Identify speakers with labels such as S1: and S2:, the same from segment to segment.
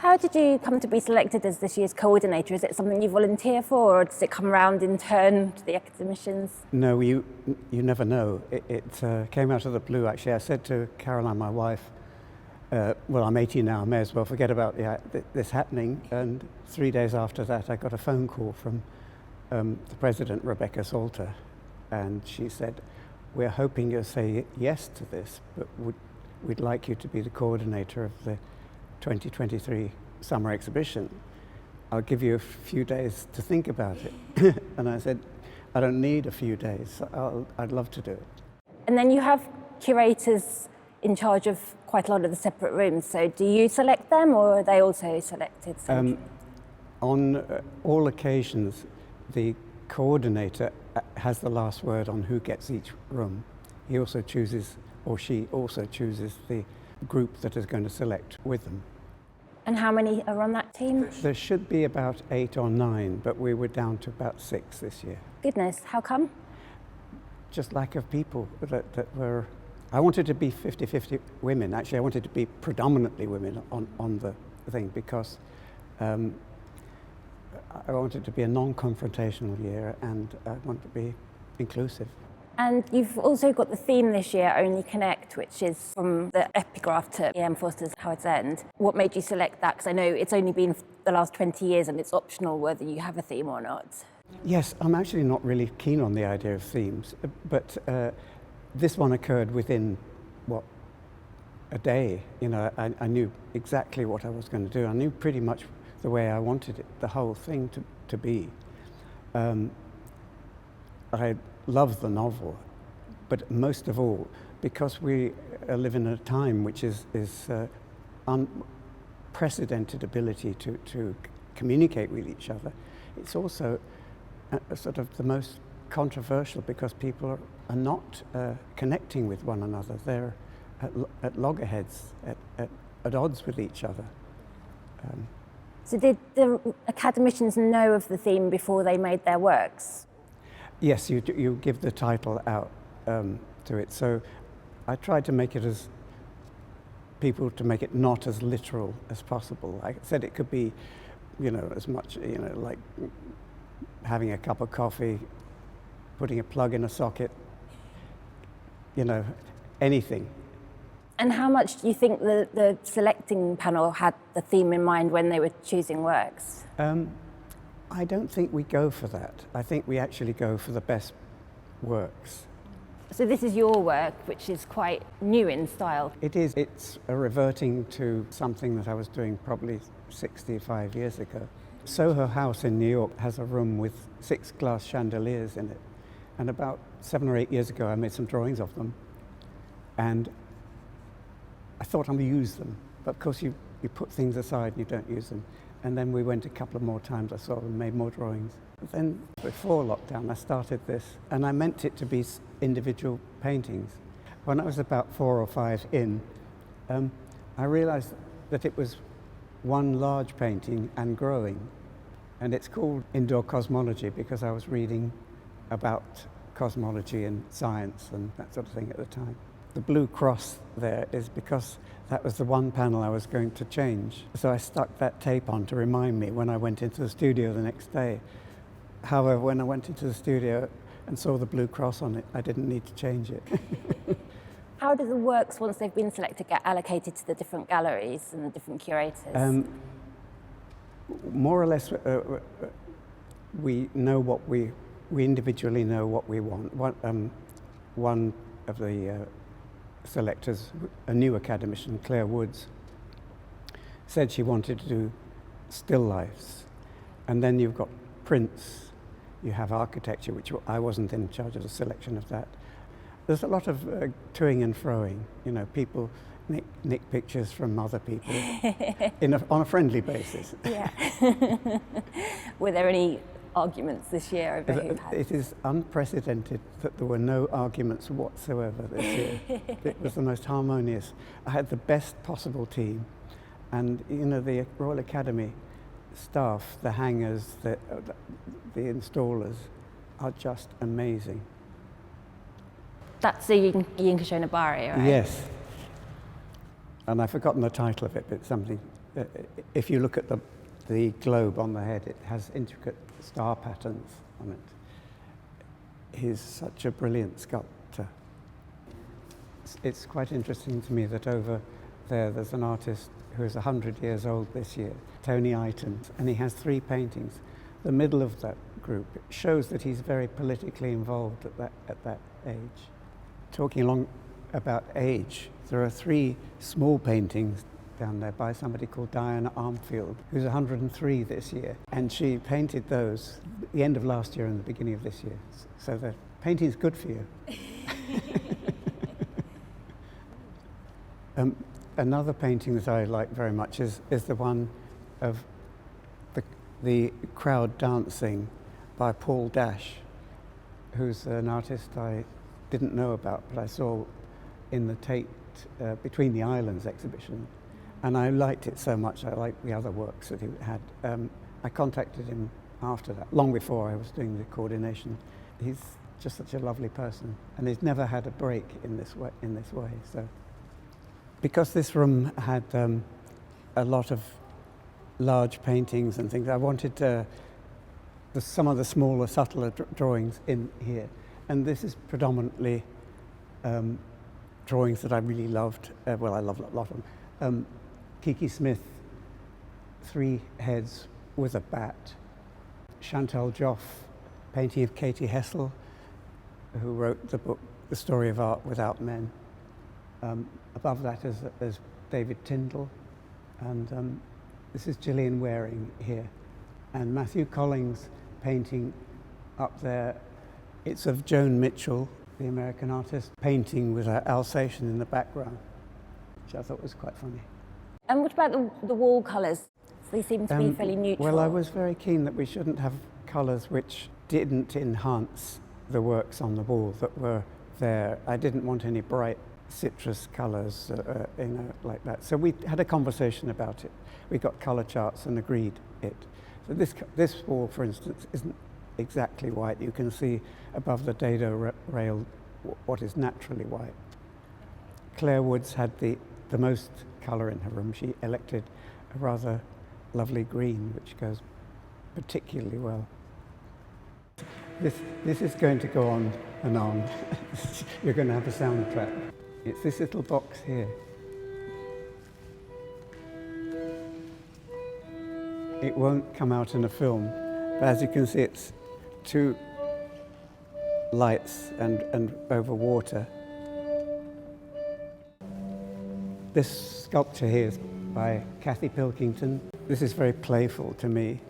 S1: How did you come to be selected as this year's coordinator? Is it something you volunteer for, or does it come around in turn to the academicians?
S2: No, you never know. It came out of the blue, actually. I said to Caroline, my wife, well, I'm 80 now, I may as well forget about this happening. And 3 days after that, I got a phone call from the president, Rebecca Salter, and she said, we're hoping you'll say yes to this, but we'd like you to be the coordinator of the 2023 summer exhibition. I'll give you a few days to think about it. And I said, I don't need a few days. I'd love to do it.
S1: And then you have curators in charge of quite a lot of the separate rooms. So do you select them, or are they also selected?
S2: On all occasions, the coordinator has the last word on who gets each room. He also chooses, or she also chooses, the group that is going to select with them.
S1: And how many are on that team?
S2: There should be about 8 or 9, but we were down to about 6 this year.
S1: Goodness, how come?
S2: Just lack of people that were... I wanted to be 50-50 women. Actually, I wanted to be predominantly women on the thing, because I wanted to be a non-confrontational year, and I want to be inclusive.
S1: And you've also got the theme this year, Only Connect, which is from the epigraph to E.M. Forster's Howard's End. What made you select that? Because I know it's only been the last 20 years and it's optional whether you have a theme or not.
S2: Yes, I'm actually not really keen on the idea of themes, but this one occurred within, a day. You know, I knew exactly what I was going to do. I knew pretty much the way I wanted it, the whole thing to be. I love the novel, but most of all, because we live in a time which is unprecedented ability to communicate with each other, it's also sort of the most controversial, because people are not connecting with one another. They're at loggerheads, at odds with each other.
S1: So did the academicians know of the theme before they made their works?
S2: Yes, you give the title out to it. So I tried to make it make it not as literal as possible. I said it could be, as much, like having a cup of coffee, putting a plug in a socket, anything.
S1: And how much do you think the selecting panel had the theme in mind when they were choosing works?
S2: I don't think we go for that. I think we actually go for the best works.
S1: So this is your work, which is quite new in style.
S2: It is. It's a reverting to something that I was doing probably 65 years ago. Soho House in New York has a room with 6 glass chandeliers in it. And about 7 or 8 years ago, I made some drawings of them. And I thought I would use them. But of course, you put things aside and you don't use them. And then we went a couple of more times, I saw them, made more drawings. Then before lockdown, I started this, and I meant it to be individual paintings. When I was about 4 or 5 in, I realized that it was one large painting and growing. And it's called Indoor Cosmology because I was reading about cosmology and science and that sort of thing at the time. The blue cross there is because that was the one panel I was going to change. So I stuck that tape on to remind me when I went into the studio the next day. However, when I went into the studio and saw the blue cross on it, I didn't need to change it.
S1: How do the works, once they've been selected, get allocated to the different galleries and the different curators?
S2: More or less, we know what we individually know what we want. One of the selectors, a new academician, Claire Woods, said she wanted to do still lifes. And then you've got prints, you have architecture, which I wasn't in charge of the selection of that. There's a lot of toing and fro-ing, people nick pictures from other people on a friendly basis.
S1: Yeah. Were there any arguments this year over who had?
S2: It is unprecedented that there were no arguments whatsoever this year. It was the most harmonious. I had the best possible team, and the Royal Academy staff, the hangers, the installers are just amazing.
S1: That's the Yinkashona Bari, right?
S2: Yes. And I've forgotten the title of it, but it's something, if you look at the globe on the head, it has intricate star patterns on it. He's such a brilliant sculptor. It's quite interesting to me that over there's an artist who is 100 years old this year, Tony Iton, and he has 3 paintings. The middle of that group shows that he's very politically involved at that age. Talking along about age, there are 3 small paintings down there by somebody called Diana Armfield, who's 103 this year. And she painted those at the end of last year and the beginning of this year. So the painting's good for you. Another painting that I like very much is the one of the crowd dancing by Paul Dash, who's an artist I didn't know about, but I saw in the Tate Between the Islands exhibition, and I liked it so much. I liked the other works that he had. I contacted him after that, long before I was doing the coordination. He's just such a lovely person, and he's never had a break in this way. So, because this room had a lot of large paintings and things, I wanted some of the smaller, subtler drawings in here, and this is predominantly drawings that I really loved. Well, I love a lot of them. Kiki Smith, 3 heads with a bat. Chantal Joff, painting of Katie Hessel, who wrote the book The Story of Art Without Men. Above that is David Tyndall, and this is Gillian Waring here. And Matthew Collings' painting up there, it's of Joan Mitchell, the American artist, painting with her Alsatian in the background, which I thought was quite funny.
S1: And what about the wall colours? They seem to be fairly neutral.
S2: Well, I was very keen that we shouldn't have colours which didn't enhance the works on the wall that were there. I didn't want any bright citrus colours, like that. So we had a conversation about it. We got colour charts and agreed it. So this wall, for instance, isn't exactly white. You can see above the dado rail what is naturally white. Claire Woods had the most colour in her room. She elected a rather lovely green, which goes particularly well. This is going to go on and on. You're going to have a soundtrack. It's this little box here. It won't come out in a film, but as you can see, it's 2 lights and over water. This sculpture here is by Kathy Pilkington. This is very playful to me.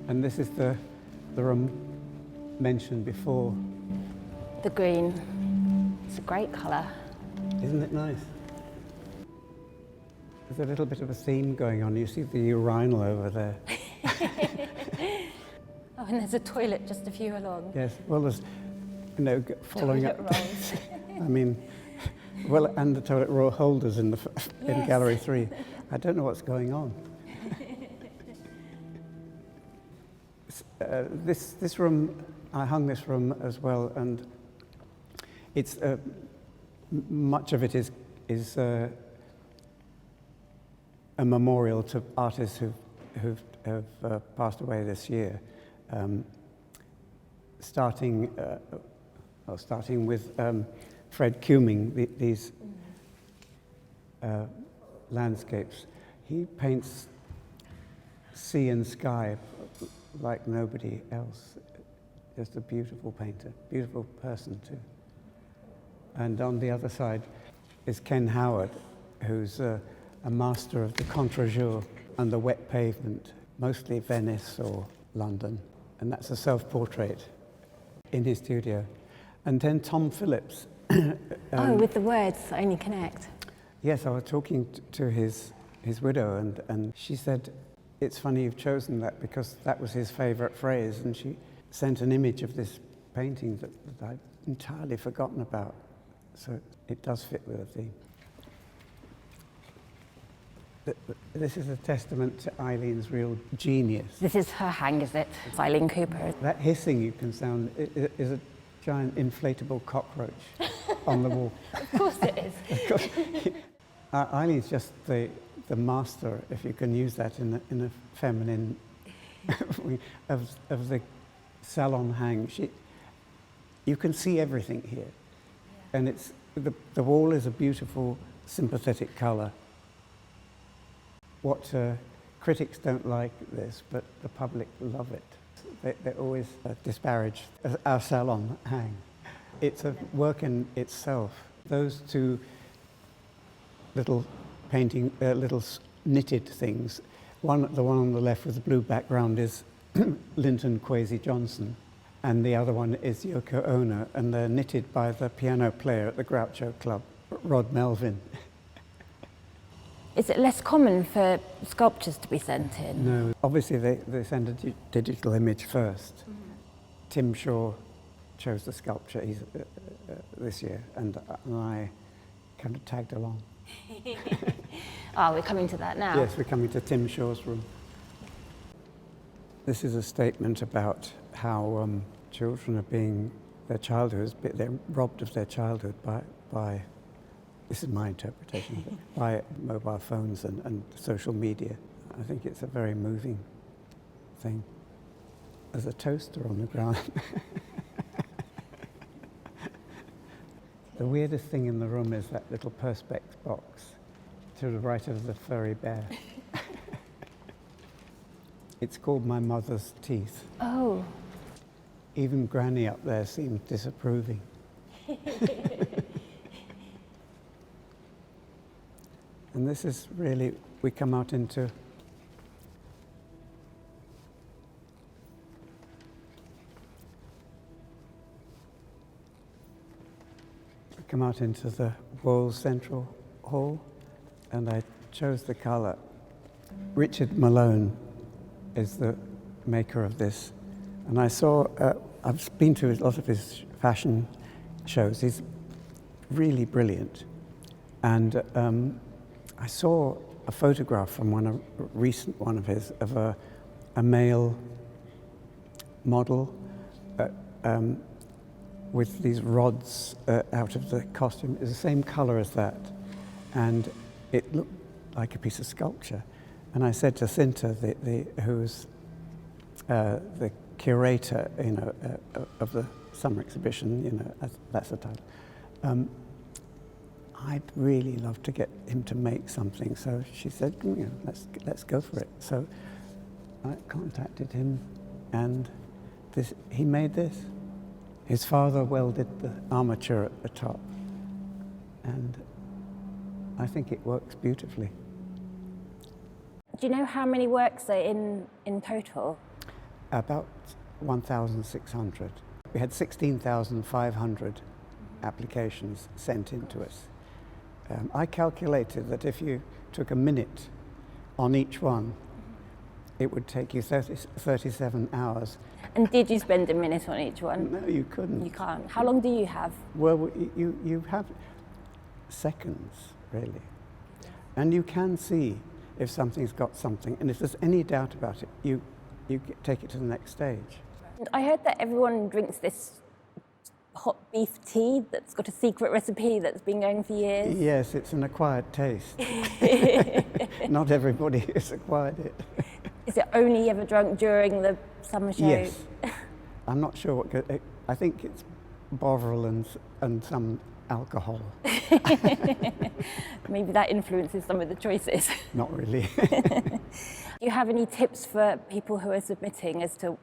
S2: And this is the room mentioned before.
S1: The green. It's a great colour.
S2: Isn't it nice? There's a little bit of a theme going on. You see the urinal over there.
S1: Oh, and there's a toilet just a few along.
S2: Yes, well, there's, following
S1: Toilet
S2: up.
S1: rolls.
S2: I mean, well, and the toilet roll holders in
S1: Yes.
S2: Gallery 3. I don't know what's going on. This room, I hung this room as well, and it's much of it is a memorial to artists who've passed away this year. Starting with Fred Cuming, these landscapes. He paints sea and sky like nobody else. Just a beautiful painter, beautiful person too. And on the other side is Ken Howard, who's a master of the contre-jour and the wet pavement, mostly Venice or London. And that's a self-portrait in his studio. And then Tom Phillips.
S1: With the words, only connect.
S2: Yes, I was talking to his widow, and she said, it's funny you've chosen that because that was his favourite phrase, and she sent an image of this painting that I'd entirely forgotten about. So it does fit with the theme. This is a testament to Eileen's real genius.
S1: This is her hang, is it? It's Eileen Cooper.
S2: That hissing you can sound is a giant inflatable cockroach. on the wall.
S1: Of course it is.
S2: Eileen's just the master, if you can use that in a feminine of the salon hang. You can see everything here, and the wall is a beautiful, sympathetic colour. What critics don't like this, but the public love it. They always disparage our salon hang. It's a work in itself. Those two little painting, little knitted things. The one on the left with the blue background is Linton Kwesi Johnson, and the other one is Yoko Ono, and they're knitted by the piano player at the Groucho Club, Rod Melvin.
S1: Is it less common for sculptures to be sent in?
S2: No, obviously they send a digital image first. Mm-hmm. Tim Shaw chose the sculpture this year, and I kind of tagged along.
S1: We're coming to that now.
S2: Yes, we're coming to Tim Shaw's room. This is a statement about how children are they're robbed of their childhood by this is my interpretation of it, by mobile phones and social media. I think it's a very moving thing. There's a toaster on the ground. The weirdest thing in the room is that little perspex box to the right of the furry bear. It's called My Mother's Teeth.
S1: Oh.
S2: Even Granny up there seemed disapproving. And this is really, we come out into the World Central Hall, and I chose the colour. Richard Malone is the maker of this, and I've been to a lot of his fashion shows. He's really brilliant, and I saw a photograph from a recent one of his of a male model with these rods out of the costume. It's the same colour as that, and it looked like a piece of sculpture. And I said to Cinta, who's the curator, of the summer exhibition, that's the title. I'd really love to get him to make something. So she said, let's go for it. So I contacted him, and he made this. His father welded the armature at the top, and I think it works beautifully.
S1: Do you know how many works are in total?
S2: About 1,600. We had 16,500 applications sent in to us. I calculated that if you took a minute on each one, it would take you 37 hours.
S1: And did you spend a minute on each one?
S2: No, you couldn't.
S1: You can't. How long do you have?
S2: Well, you have seconds, really. And you can see if something's got something, and if there's any doubt about it, you take it to the next stage.
S1: I heard that everyone drinks this hot beef tea that's got a secret recipe that's been going for years.
S2: Yes, it's an acquired taste. Not everybody has acquired it.
S1: Is it only ever drunk during the summer shows?
S2: Yes. I'm not sure I think it's Bovril and some alcohol.
S1: Maybe that influences some of the choices.
S2: Not really.
S1: Do you have any tips for people who are submitting as to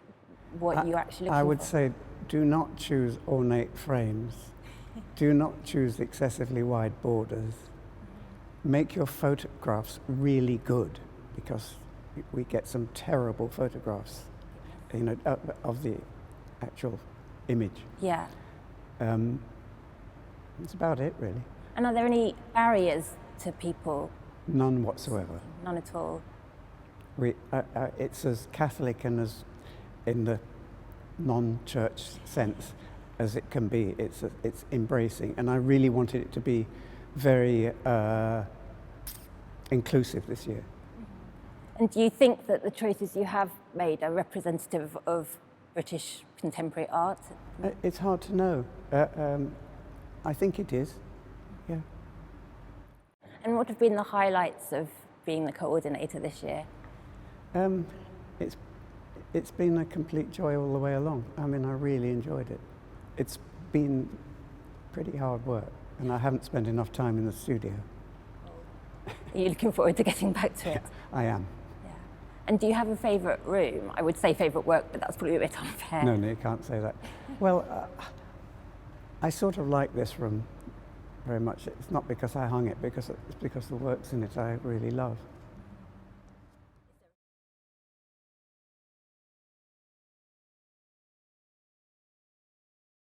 S1: what you actually look for?
S2: I would say do not choose ornate frames. Do not choose excessively wide borders. Make your photographs really good, because we get some terrible photographs, of the actual image.
S1: Yeah.
S2: That's about it, really.
S1: And are there any barriers to people?
S2: None whatsoever.
S1: None at all.
S2: It's as Catholic and as in the non-church sense as it can be. It's embracing, and I really wanted it to be very inclusive this year.
S1: And do you think that the choices you have made are representative of British contemporary art?
S2: It's hard to know. I think it is, yeah.
S1: And what have been the highlights of being the coordinator this year?
S2: It's been a complete joy all the way along. I mean, I really enjoyed it. It's been pretty hard work, and I haven't spent enough time in the studio.
S1: Are you looking forward to getting back to it?
S2: I am.
S1: Yeah. And do you have a favourite room? I would say favourite work, but that's probably a bit unfair.
S2: No, you can't say that. Well, I sort of like this room very much. It's not because I hung it, it's because the works in it I really love.